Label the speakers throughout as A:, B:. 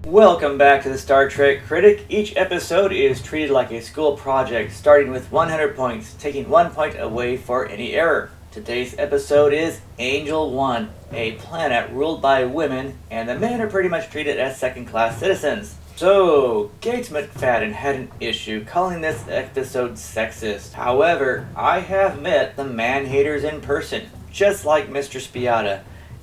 A: Welcome back to the Star Trek Critic. Each episode is treated like a school project, starting with 100 points, taking 1 point away for any error. Today's episode is Angel 1, a planet ruled by women, and the men are pretty much treated as second-class citizens. So, Gates McFadden had an issue calling this episode sexist. However, I have met the man-haters in person, just like Mr. Spiata,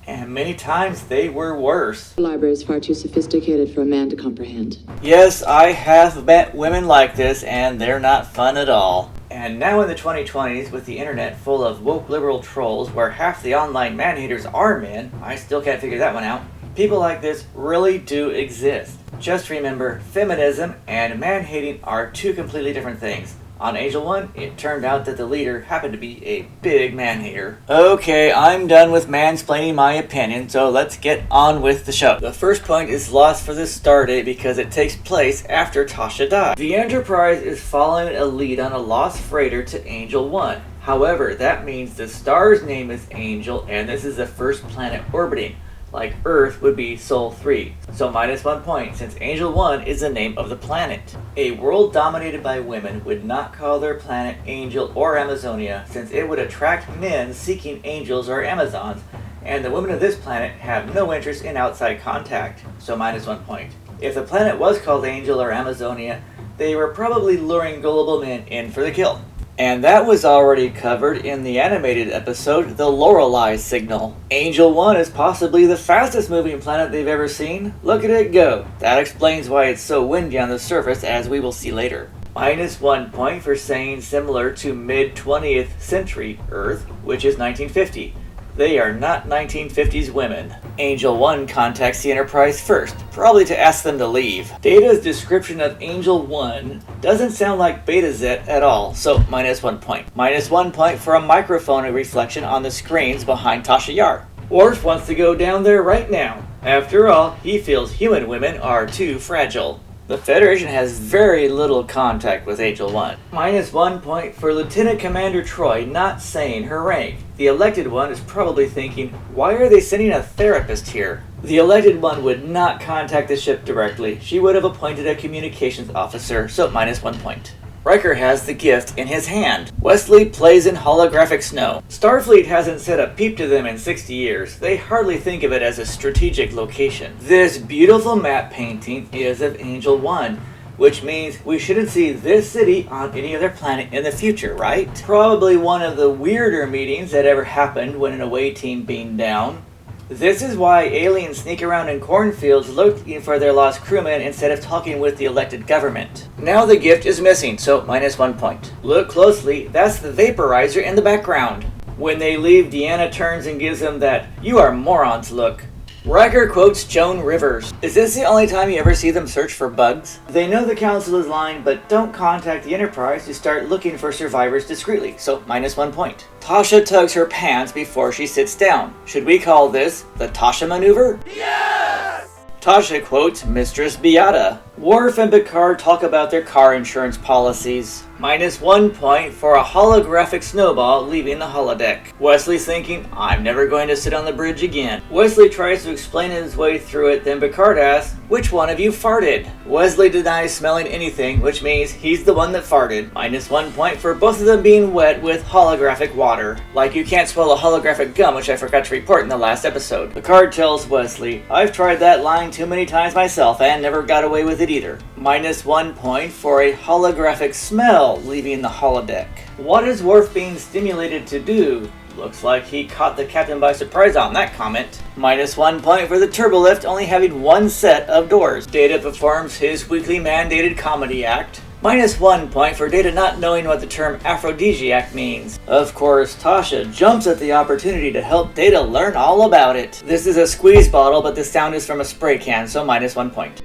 A: and many times they were worse.
B: The library is far too sophisticated for a man to comprehend.
A: Yes, I have met women like this, and they're not fun at all. And now in the 2020s, with the internet full of woke liberal trolls where half the online man-haters are men, I still can't figure that one out, people like this really do exist. Just remember, feminism and man-hating are two completely different things. On Angel 1, it turned out that the leader happened to be a big man-hater. Okay, I'm done with mansplaining my opinion, so let's get on with the show. The first point is lost for the Stardate because it takes place after Tasha died. The Enterprise is following a lead on a lost freighter to Angel 1. However, that means the star's name is Angel, and this is the first planet orbiting. Like Earth would be Sol 3, so minus 1 point since Angel 1 is the name of the planet. A world dominated by women would not call their planet Angel or Amazonia since it would attract men seeking angels or Amazons, and the women of this planet have no interest in outside contact, so minus 1 point. If the planet was called Angel or Amazonia, they were probably luring gullible men in for the kill. And that was already covered in the animated episode, The Lorelei Signal. Angel 1 is possibly the fastest moving planet they've ever seen. Look at it go. That explains why it's so windy on the surface, as we will see later. Minus 1 point for saying similar to mid-20th century Earth, which is 1950. They are not 1950s women. Angel 1 contacts the Enterprise first, probably to ask them to leave. Data's description of Angel 1 doesn't sound like Betazet at all, so minus 1 point. Minus 1 point for a microphone reflection on the screens behind Tasha Yar. Worf wants to go down there right now. After all, he feels human women are too fragile. The Federation has very little contact with Angel 1. Minus 1 point for Lieutenant Commander Troy not saying her rank. The elected one is probably thinking, why are they sending a therapist here? The elected one would not contact the ship directly. She would have appointed a communications officer, so minus 1 point. Riker has the gift in his hand. Wesley plays in holographic snow. Starfleet hasn't said a peep to them in 60 years. They hardly think of it as a strategic location. This beautiful map painting is of Angel 1, which means we shouldn't see this city on any other planet in the future, right? Probably one of the weirder meetings that ever happened when an away team beamed down. This is why aliens sneak around in cornfields looking for their lost crewmen instead of talking with the elected government. Now the gift is missing, so minus 1 point. Look closely, that's the vaporizer in the background. When they leave, Deanna turns and gives them that "you are morons" look. Riker quotes Joan Rivers. Is this the only time you ever see them search for bugs? They know the Council is lying, but don't contact the Enterprise to start looking for survivors discreetly, so minus 1 point. Tasha tugs her pants before she sits down. Should we call this the Tasha maneuver? Yes! Tasha quotes Mistress Beata. Worf and Picard talk about their car insurance policies. Minus 1 point for a holographic snowball leaving the holodeck. Wesley's thinking, I'm never going to sit on the bridge again. Wesley tries to explain his way through it, then Picard asks, which one of you farted? Wesley denies smelling anything, which means he's the one that farted. Minus 1 point for both of them being wet with holographic water. Like you can't swallow holographic gum, which I forgot to report in the last episode. Picard tells Wesley, I've tried that line too many times myself and never got away with it either. Minus 1 point for a holographic smell leaving the holodeck. What is Worf being stimulated to do? Looks like he caught the captain by surprise on that comment. Minus 1 point for the turbolift only having one set of doors. Data performs his weekly mandated comedy act. Minus 1 point for Data not knowing what the term aphrodisiac means. Of course, Tasha jumps at the opportunity to help Data learn all about it. This is a squeeze bottle, but the sound is from a spray can, so minus 1 point.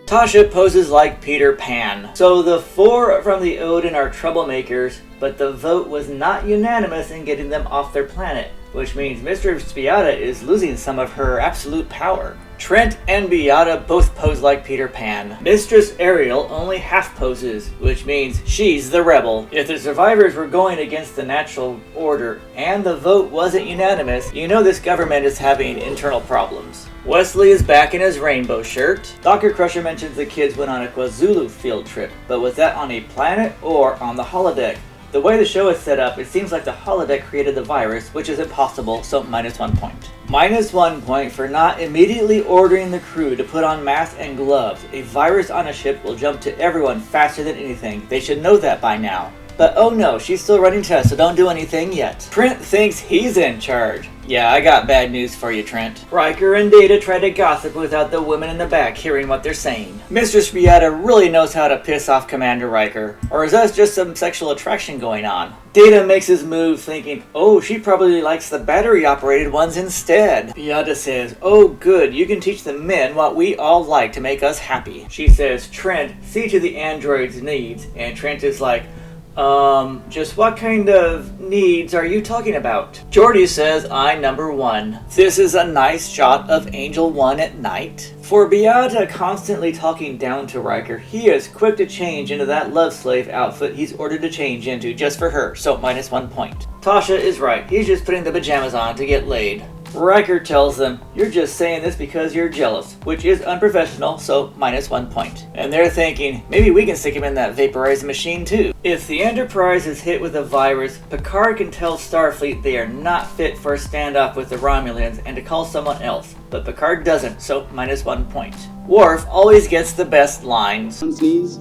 A: Tasha poses like Peter Pan. So the 4 from the Odin are troublemakers, but the vote was not unanimous in getting them off their planet, which means Mr. Spiata is losing some of her absolute power. Trent and Beata both pose like Peter Pan. Mistress Ariel only half poses, which means she's the rebel. If the survivors were going against the natural order and the vote wasn't unanimous, you know this government is having internal problems. Wesley is back in his rainbow shirt. Dr. Crusher mentions the kids went on a KwaZulu field trip, but was that on a planet or on the holodeck? The way the show is set up, it seems like the holodeck created the virus, which is impossible, so -1 point. -1 point for not immediately ordering the crew to put on masks and gloves. A virus on a ship will jump to everyone faster than anything. They should know that by now. But oh no, she's still running tests, so don't do anything yet. Trent thinks he's in charge. Yeah, I got bad news for you, Trent. Riker and Data try to gossip without the women in the back hearing what they're saying. Mistress Beata really knows how to piss off Commander Riker. Or is that just some sexual attraction going on? Data makes his move thinking, oh, she probably likes the battery-operated ones instead. Beata says, oh good, you can teach the men what we all like to make us happy. She says, Trent, see to the android's needs. And Trent is like, just what kind of needs are you talking about? Geordi says, I'm number 1. This is a nice shot of Angel 1 at night. For Beata constantly talking down to Riker, he is quick to change into that love slave outfit he's ordered to change into just for her, so -1 point. Tasha is right, he's just putting the pajamas on to get laid. Riker tells them, you're just saying this because you're jealous, which is unprofessional, so -1 point. And they're thinking, maybe we can stick him in that vaporizing machine too. If the Enterprise is hit with a virus, Picard can tell Starfleet they are not fit for a standoff with the Romulans and to call someone else, but Picard doesn't, so -1 point. Worf always gets the best lines.
C: Sneeze?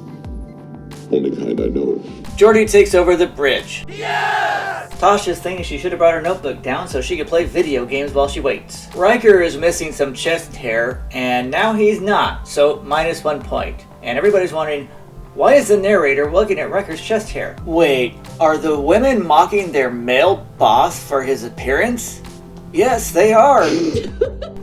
C: Only kind I know.
A: Geordi takes over the bridge. Yes! Tasha's thinking she should have brought her notebook down so she could play video games while she waits. Riker is missing some chest hair, and now he's not, so -1 point. And everybody's wondering, why is the narrator looking at Riker's chest hair? Wait, are the women mocking their male boss for his appearance? Yes, they are.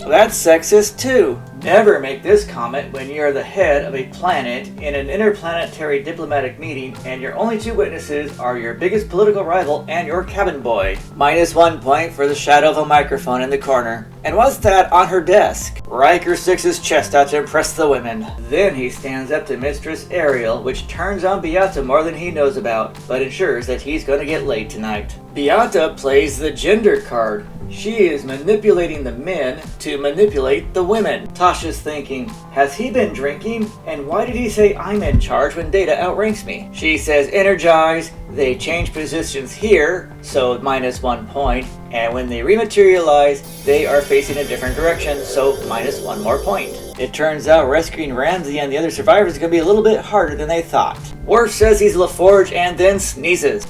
A: That's sexist too. Never make this comment when you're the head of a planet in an interplanetary diplomatic meeting and your only 2 witnesses are your biggest political rival and your cabin boy. -1 point for the shadow of a microphone in the corner. And what's that on her desk? Riker sticks his chest out to impress the women. Then he stands up to Mistress Ariel, which turns on Beata more than he knows about, but ensures that he's going to get laid tonight. Beata plays the gender card. She is manipulating the men to manipulate the women. Tasha's thinking, has he been drinking? And why did he say I'm in charge when Data outranks me? She says energize, they change positions here, so -1 point, and when they rematerialize, they are facing a different direction, so -1 more point. It turns out rescuing Ramsey and the other survivors is going to be a little bit harder than they thought. Worf says he's LaForge and then sneezes.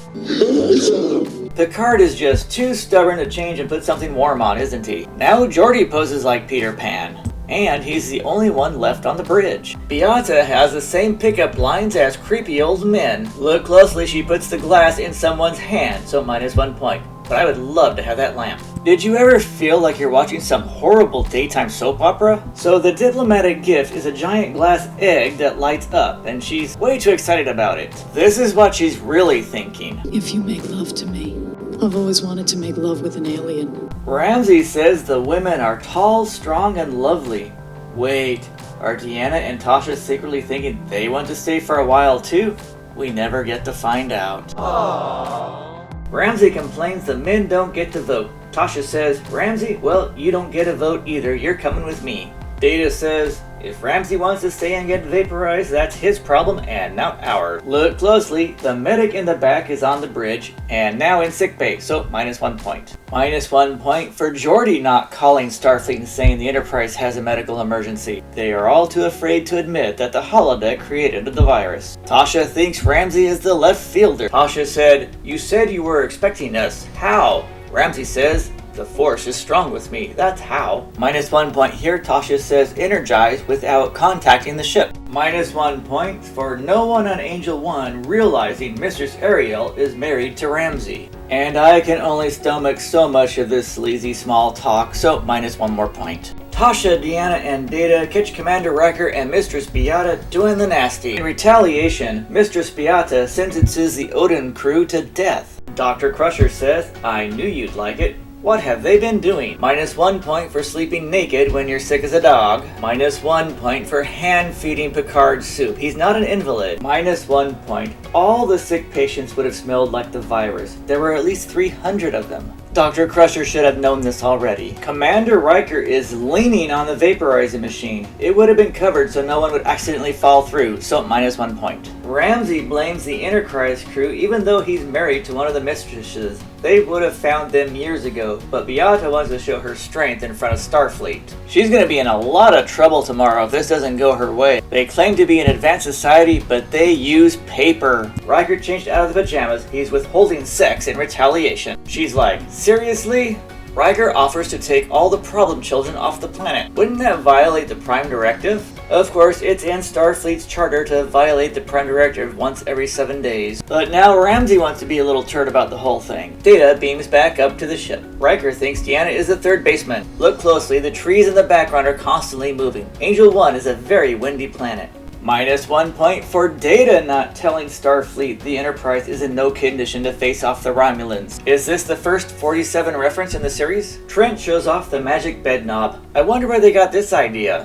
A: Picard is just too stubborn to change and put something warm on, isn't he? Now Geordi poses like Peter Pan. And he's the only one left on the bridge. Beata has the same pickup lines as creepy old men. Look closely, she puts the glass in someone's hand, so -1 point. But I would love to have that lamp. Did you ever feel like you're watching some horrible daytime soap opera? So the diplomatic gift is a giant glass egg that lights up, and she's way too excited about it. This is what she's really thinking.
D: If you make love to me, I've always wanted to make love with an alien.
A: Ramsey says the women are tall, strong, and lovely. Wait, are Deanna and Tasha secretly thinking they want to stay for a while too? We never get to find out. Aww. Ramsey complains the men don't get to vote. Tasha says, Ramsey, well, you don't get a vote either, you're coming with me. Data says, if Ramsey wants to stay and get vaporized, that's his problem and not ours. Look closely, the medic in the back is on the bridge and now in sickbay, so -1 point. -1 point for Geordi not calling Starfleet and saying the Enterprise has a medical emergency. They are all too afraid to admit that the holodeck created the virus. Tasha thinks Ramsey is the left fielder. Tasha said, you said you were expecting us. How? Ramsey says, the Force is strong with me, that's how. -1 point here, Tasha says energize without contacting the ship. -1 point for no one on Angel 1 realizing Mistress Ariel is married to Ramsey. And I can only stomach so much of this sleazy small talk, so -1 more point. Tasha, Deanna, and Data catch Commander Riker and Mistress Beata doing the nasty. In retaliation, Mistress Beata sentences the Odin crew to death. Dr. Crusher says, I knew you'd like it. What have they been doing? -1 point for sleeping naked when you're sick as a dog. -1 point for hand-feeding Picard soup. He's not an invalid. -1 point. All the sick patients would have smelled like the virus. There were at least 300 of them. Dr. Crusher should have known this already. Commander Riker is leaning on the vaporizing machine. It would have been covered so no one would accidentally fall through, so -1 point. Ramsey blames the Enterprise crew even though he's married to one of the mistresses. They would have found them years ago, but Beata wants to show her strength in front of Starfleet. She's gonna be in a lot of trouble tomorrow if this doesn't go her way. They claim to be an advanced society, but they use paper. Riker changed out of the pajamas. He's withholding sex in retaliation. She's like, seriously? Riker offers to take all the problem children off the planet. Wouldn't that violate the Prime Directive? Of course, it's in Starfleet's charter to violate the Prime Directive once every 7 days. But now Ramsey wants to be a little turd about the whole thing. Data beams back up to the ship. Riker thinks Deanna is the third baseman. Look closely, the trees in the background are constantly moving. Angel 1 is a very windy planet. -1 point for Data not telling Starfleet the Enterprise is in no condition to face off the Romulans. Is this the first 47 reference in the series? Trent shows off the magic bed knob. I wonder where they got this idea.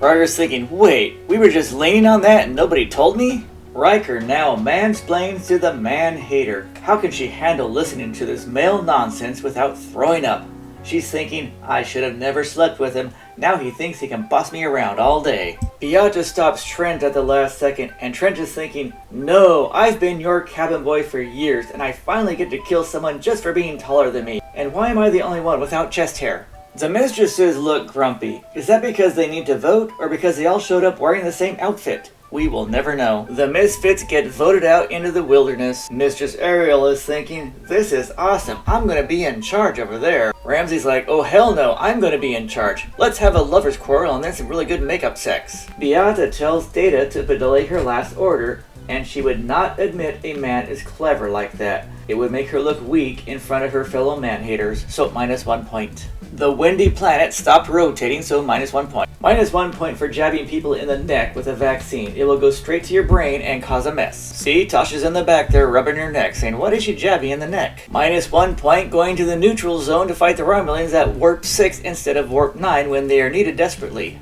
A: Riker's thinking, wait, we were just leaning on that and nobody told me? Riker now mansplains to the man-hater. How can she handle listening to this male nonsense without throwing up? She's thinking, I should have never slept with him. Now he thinks he can boss me around all day. Beata stops Trent at the last second, and Trent is thinking, no, I've been your cabin boy for years, and I finally get to kill someone just for being taller than me. And why am I the only one without chest hair? The mistresses look grumpy. Is that because they need to vote, or because they all showed up wearing the same outfit? We will never know. The misfits get voted out into the wilderness. Mistress Ariel is thinking, this is awesome, I'm gonna be in charge over there. Ramsey's like, oh hell no, I'm gonna be in charge. Let's have a lover's quarrel and then some really good makeup sex. Beata tells Data to delay her last order, and she would not admit a man is clever like that. It would make her look weak in front of her fellow man-haters, so -1 point. The windy planet stopped rotating, so -1 point. -1 point for jabbing people in the neck with a vaccine. It will go straight to your brain and cause a mess. See, Tasha's in the back there rubbing her neck, saying, what is she jabbing in the neck? -1 point going to the neutral zone to fight the Romulans at warp 6 instead of warp 9 when they are needed desperately.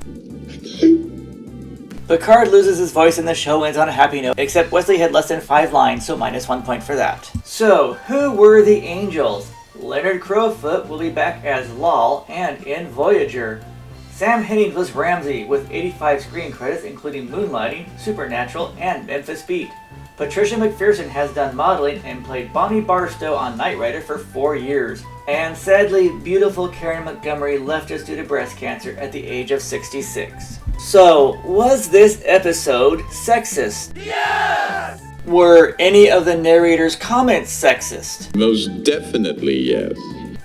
A: Picard loses his voice and the show ends on a happy note, except Wesley had less than 5 lines, so -1 point for that. So, who were the angels? Leonard Crowfoot will be back as Lal and in Voyager. Sam Hennings was Ramsey with 85 screen credits including Moonlighting, Supernatural, and Memphis Beat. Patricia McPherson has done modeling and played Bonnie Barstow on Knight Rider for 4 years. And sadly, beautiful Karen Montgomery left us due to breast cancer at the age of 66. So, was this episode sexist?
E: Yes!
A: Were any of the narrator's comments sexist?
C: Most definitely, yes.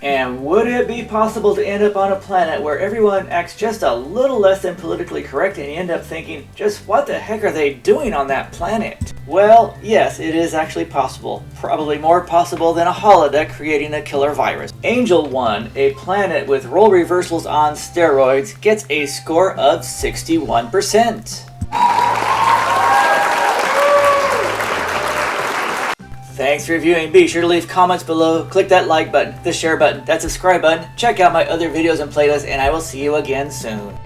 A: And would it be possible to end up on a planet where everyone acts just a little less than politically correct and you end up thinking, just what the heck are they doing on that planet? Well, yes, it is actually possible. Probably more possible than a holodeck creating a killer virus. Angel 1, a planet with role reversals on steroids, gets a score of 61%. Thanks for reviewing. Be sure to leave comments below, click that like button, the share button, that subscribe button, check out my other videos and playlists, and I will see you again soon.